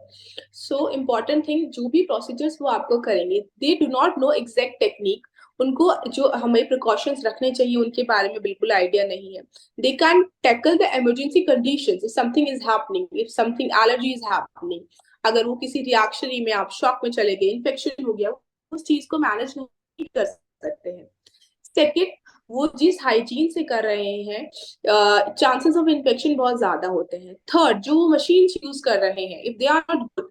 So important thing, जो भी प्रोसीजर्स वो आपको करेंगे, they do not know exact technique. उनको जो हमें प्रिकॉशंस रखने चाहिए उनके बारे में बिल्कुल आइडिया नहीं है। They can tackle the emergency conditions, if something is happening, if something allergy is happening, अगर वो किसी रिएक्शनरी में आप शॉक में चले गए, इन्फेक्शन हो गया, उस चीज को मैनेज नहीं कर सकते हैं। सेकेंड, वो जिस हाइजीन से कर रहे हैं, चांसेस ऑफ इन्फेक्शन बहुत ज्यादा होते हैं। थर्ड, जो मशीन यूज कर रहे हैं, if they are not good,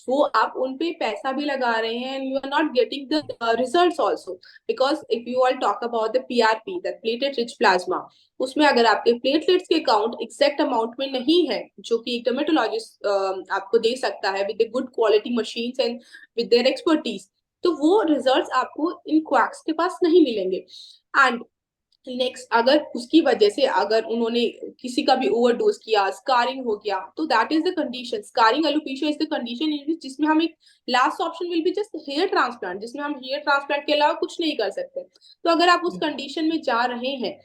वो आप उन पे पैसा भी लगा रहे हैं and you are not getting the results also. Because if you all talk about the PRP, that plated rich plasma, उसमें अगर आपके प्लेटलेट्स के काउंट एग्जैक्ट अमाउंट में नहीं है, जो कि एक डर्मेटोलॉजिस्ट आपको दे सकता है with good quality machines and with their expertise, तो वो रिजल्ट्स आपको इन क्वैक्स के पास नहीं मिलेंगे। एंड नेक्स्ट, अगर उसकी वजह से अगर उन्होंने किसी का भी ओवरडोज किया, स्कारिंग हो गया, तो that is the condition. Scarring alopecia is the condition in which, जिसमें हम एक last option will be just hair transplant, जिसमें हम हेयर ट्रांसप्लांट के अलावा कुछ नहीं कर सकते। तो अगर आप उस कंडीशन में जा रहे हैं,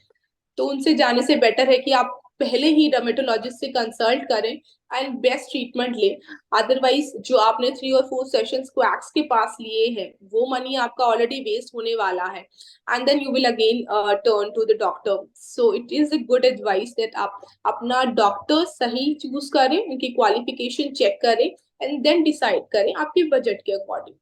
तो उनसे जाने से बेटर है कि आप पहले ही डर्मेटोलॉजिस्ट से कंसल्ट करें एंड बेस्ट ट्रीटमेंट लें। अदरवाइज जो आपने 3 और 4 सेशंस क्वैक्स के पास लिए हैं, वो मनी आपका ऑलरेडी वेस्ट होने वाला है, and then you will again turn to the doctor. So it is a good advice that आप अपना डॉक्टर सही चूज करें, उनकी क्वालिफिकेशन चेक करें एंड देन डिसाइड करें आपके बजट के अकॉर्डिंग।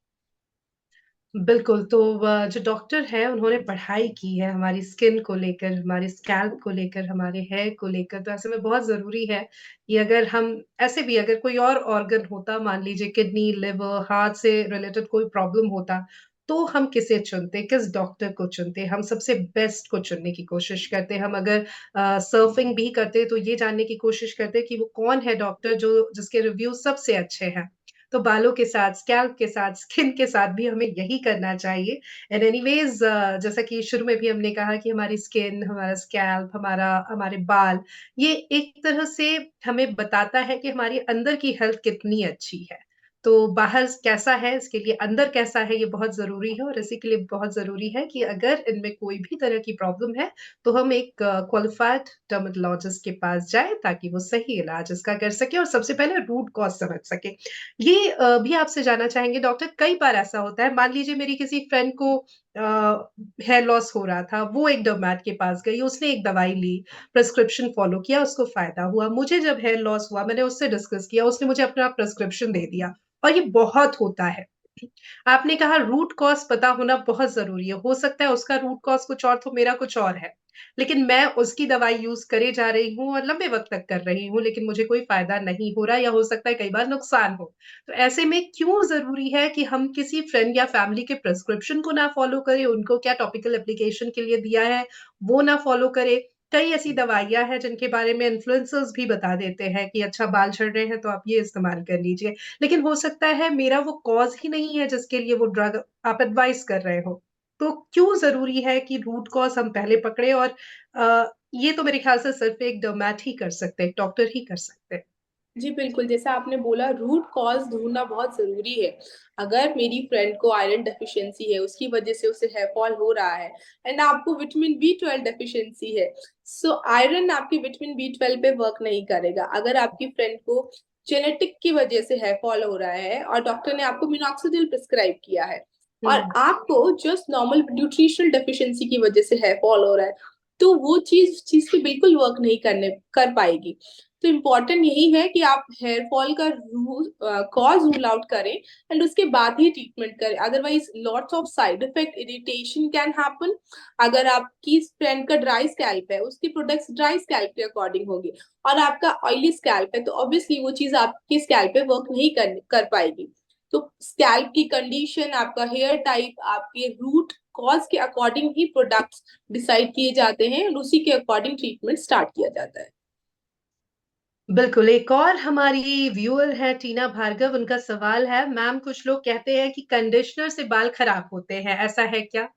बिल्कुल, तो जो डॉक्टर हैं उन्होंने पढ़ाई की है हमारी स्किन को लेकर, हमारे स्कैल्प को लेकर, हमारे हेयर को लेकर, तो ऐसे में बहुत ज़रूरी है कि अगर हम ऐसे भी अगर कोई और ऑर्गन होता, मान लीजिए किडनी, लिवर, हार्ट से रिलेटेड कोई प्रॉब्लम होता, तो हम किसे चुनते, किस डॉक्टर को चुनते? हम सबसे बेस्ट को चुनने की कोशिश करते। हम अगर सर्फिंग भी करते तो ये जानने की कोशिश करते कि वो कौन है डॉक्टर जो जिसके रिव्यू सबसे अच्छे हैं। तो बालों के साथ, स्कैल्प के साथ, स्किन के साथ भी हमें यही करना चाहिए। एंड एनीवेज़ जैसा कि शुरू में भी हमने कहा कि हमारी स्किन, हमारा स्कैल्प, हमारे बाल, ये एक तरह से हमें बताता है कि हमारी अंदर की हेल्थ कितनी अच्छी है। तो बाहर कैसा है, इसके लिए अंदर कैसा है, ये बहुत ज़रूरी है और इसी के लिए बहुत ज़रूरी है कि अगर इनमें कोई भी तरह की प्रॉब्लम है, तो हम एक क्वालिफाइड डर्मेटोलॉजिस्ट के पास जाएँ ताकि वो सही इलाज इसका कर सके और सबसे पहले रूट कॉज़ समझ सके। ये भी आपसे जानना चाहेंगे डॉक्टर, कई बार ऐसा होता है, मान लीजिए मेरी किसी फ्रेंड को हेयर लॉस हो रहा था, वो एक डर्मेट के पास गई, उसने एक दवाई ली, प्रिस्क्रिप्शन फ़ॉलो किया, उसको फ़ायदा हुआ। मुझे जब हेयर लॉस हुआ, मैंने उससे डिस्कस किया, उसने मुझे अपना प्रिस्क्रिप्शन दे दिया और ये बहुत होता है। आपने कहा रूट कॉज़ पता होना बहुत ज़रूरी है। हो सकता है उसका रूट कॉज़ कुछ और तो मेरा कुछ और है। लेकिन मैं उसकी दवाई यूज़ करे जा रही हूँ और लंबे वक़्त तक कर रही हूँ, लेकिन मुझे कोई फ़ायदा नहीं हो रहा या हो सकता है कई बार नुकसान हो। तो ऐसे में क्यों ज़रूरी है कि हम किसी फ्रेंड या फैमिली के प्रिस्क्रिप्शन को ना फ़ॉलो करें, उनको क्या टॉपिकल एप्लीकेशन के लिए दिया है, वो ना फ़ॉलो करें? कई ऐसी दवाइयाँ हैं जिनके बारे में इन्फ्लुएंसर्स भी बता देते हैं कि अच्छा बाल झड़ रहे हैं तो आप ये इस्तेमाल कर लीजिए। लेकिन हो सकता है मेरा वो कॉज़ ही नहीं है जिसके लिए वो ड्रग आप एडवाइस कर रहे हो। तो क्यों ज़रूरी है कि रूट कॉज़ हम पहले पकड़ें और ये तो मेरे ख़्याल से सिर्फ़ एक डर्मैट ही कर सकते हैं, एक डॉक्टर ही कर सकते हैं। जी बिल्कुल, जैसा आपने बोला रूट कॉज़ ढूँढना बहुत ज़रूरी है। अगर मेरी फ्रेंड को आयरन डेफ़िशिएंसी है, उसकी वज़ह से उसे हेयर फॉल हो रहा है एंड आपको विटामिन बी12 डेफ़िशिएंसी है, सो आयरन आपके विटामिन बी12 पे वर्क नहीं करेगा। अगर आपकी फ्रेंड को जेनेटिक की वज़ह से हेयर फॉल हो रहा है और डॉक्टर ने आपको मिनॉक्सिडिल प्रिस्क्राइब किया है और हुँ। आपको जस्ट नॉर्मल न्यूट्रिशनल डेफ़िशिएंसी की वज़ह से हेयर फॉल हो रहा है, तो वो चीज़ पे बिल्कुल वर्क नहीं करने कर पाएगी। तो इम्पोर्टेंट यही है कि आप हेयर फॉल का कॉज रूल आउट करें एंड उसके बाद ही ट्रीटमेंट करें, otherwise lots of side effect irritation can happen. अगर आपकी फ्रेंड का ड्राई स्कैल्प है, उसके प्रोडक्ट्स ड्राई स्कैल्प के अकॉर्डिंग होंगे और आपका ऑयली स्कैल्प है, तो ऑब्वियसली वो चीज आपके स्कैल्प पे वर्क नहीं कर पाएगी। तो स्कैल्प की कंडीशन, आपका हेयर टाइप, आपके रूट कॉज के अकॉर्डिंग ही प्रोडक्ट्स डिसाइड किए जाते हैं और उसी के अकॉर्डिंग ट्रीटमेंट स्टार्ट किया जाता है। बिल्कुल, एक और हमारी व्यूअर है टीना भार्गव, उनका सवाल है, मैम कुछ लोग कहते हैं कि कंडीशनर से बाल खराब होते हैं, ऐसा है क्या?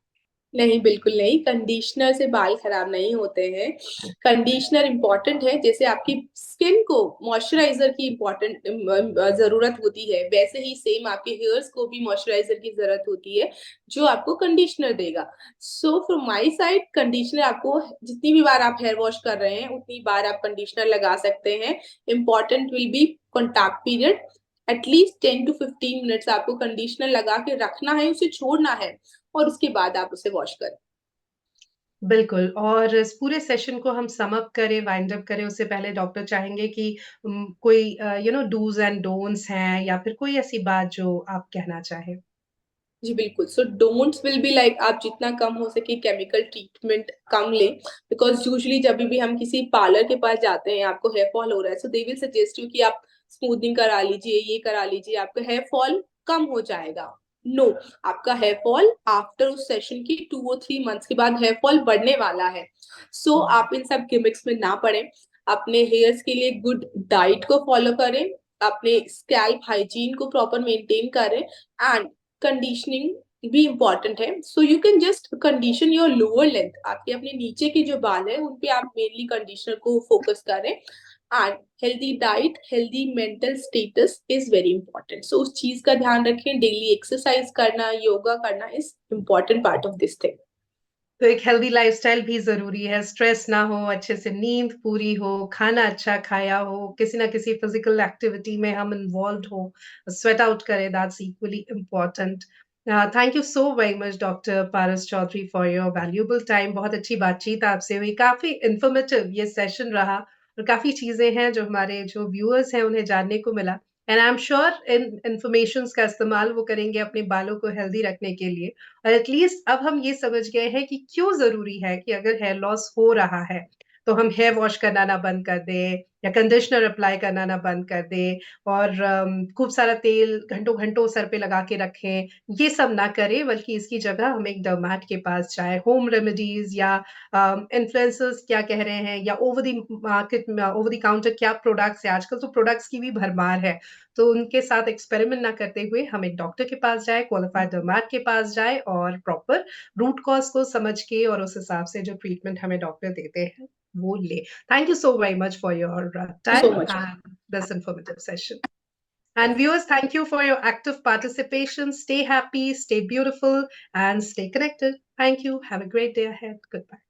नहीं, बिल्कुल नहीं, कंडीशनर से बाल खराब नहीं होते हैं। कंडीशनर इम्पॉर्टेंट है, जैसे आपकी स्किन को मॉइस्चराइजर की इम्पोर्टेंट जरूरत होती है, वैसे ही सेम आपके हेयर्स को भी मॉइस्चराइजर की जरूरत होती है जो आपको कंडीशनर देगा। So from my side conditioner आपको जितनी भी बार आप हेयर वॉश कर रहे हैं उतनी बार आप कंडीशनर लगा सकते हैं। Important will be contact period, at least 10 to 15 minutes आपको कंडीशनर लगा के रखना है, उसे छोड़ना है और उसके बाद आप उसे वॉश करें। बिल्कुल और इस पूरे सेशन को हम सम अप करें, वाइंड अप करें, उससे पहले डॉक्टर चाहेंगे कि कोई डूज़ एंड डोंट्स हैं या फिर कोई ऐसी बात जो आप कहना चाहें? जी बिल्कुल, सो डोंट्स विल बी लाइक आप जितना कम हो सके केमिकल ट्रीटमेंट कम लें, बिकॉज यूजुअली जब भी हम किसी पार्लर के पास जाते हैं, आपको हेयर फॉल हो रहा है, सो दे विल सजेस्ट यू कि आप स्मूथनिंग करा लीजिए, ये करा लीजिए, आपका हेयर फॉल कम हो जाएगा। नो, आपका हेयर फॉल आफ्टर उस सेशन की 2 और 3 मंथ्स के बाद हेयर फॉल बढ़ने वाला है। सो आप इन सब गिमिक्स में ना पड़े, अपने हेयर्स के लिए गुड डाइट को फॉलो करें, अपने स्कैल्प हाइजीन को प्रॉपर मेंटेन करें एंड कंडीशनिंग भी इम्पॉर्टेंट है। So you can just condition your lower length, आपके अपने नीचे के जो बाल है उन पे आप मेनली कंडीशनर को फोकस करें and healthy diet, healthy mental status is very important. So उस चीज का ध्यान रखें, डेली एक्सरसाइज करना, योगा करना is important part of this thing. तो एक हेल्दी लाइफ़स्टाइल भी ज़रूरी है, स्ट्रेस ना हो, अच्छे से नींद पूरी हो, खाना अच्छा खाया हो, किसी न किसी फिज़िकल एक्टिविटी में हम इन्वॉल्व्ड हो, स्वेट आउट करें, that's equally important. Thank you so very much doctor Paras Chaudhary for your valuable time. बहुत अच्छी बातचीत आपसे हुई, काफ़ी इन्फॉर्मेटिव ये सेशन रहा और काफ़ी चीज़ें हैं जो हमारे जो व्यूअर्स हैं उन्हें जानने को मिला and I am sure in informations का इस्तेमाल वो करेंगे अपने बालों को हेल्दी रखने के लिए। और एटलीस्ट अब हम ये समझ गए हैं कि क्यों ज़रूरी है कि अगर हेयर लॉस हो रहा है, तो हम हेयर वॉश करना ना बंद कर दें या कंडीशनर अप्लाई करना ना बंद कर दें और खूब सारा तेल घंटों-घंटों सर पे लगा के रखें, ये सब ना करें बल्कि इसकी जगह हम एक डर्मैट के पास जाएँ। होम रेमेडीज़ या इन्फ्लुएंसर्स क्या कह रहे हैं या ओवर द काउंटर क्या प्रोडक्ट्स हैं, आजकल तो प्रोडक्ट्स की भी भरमार है। तो उनके साथ एक्सपेरिमेंट ना करते हुए हम एक डॉक्टर के पास जाएँ, क्वालिफाइड डर्मैट के पास जाएँ और प्रॉपर रूट कॉज़ को समझ के और उस हिसाब से जो ट्रीटमेंट हमें डॉक्टर देते हैं, वो लें। Thank you so very much for your so time much. and this informative session. And viewers, thank you for your active participation. Stay happy, stay beautiful, and stay connected. Thank you. Have a great day ahead. Goodbye.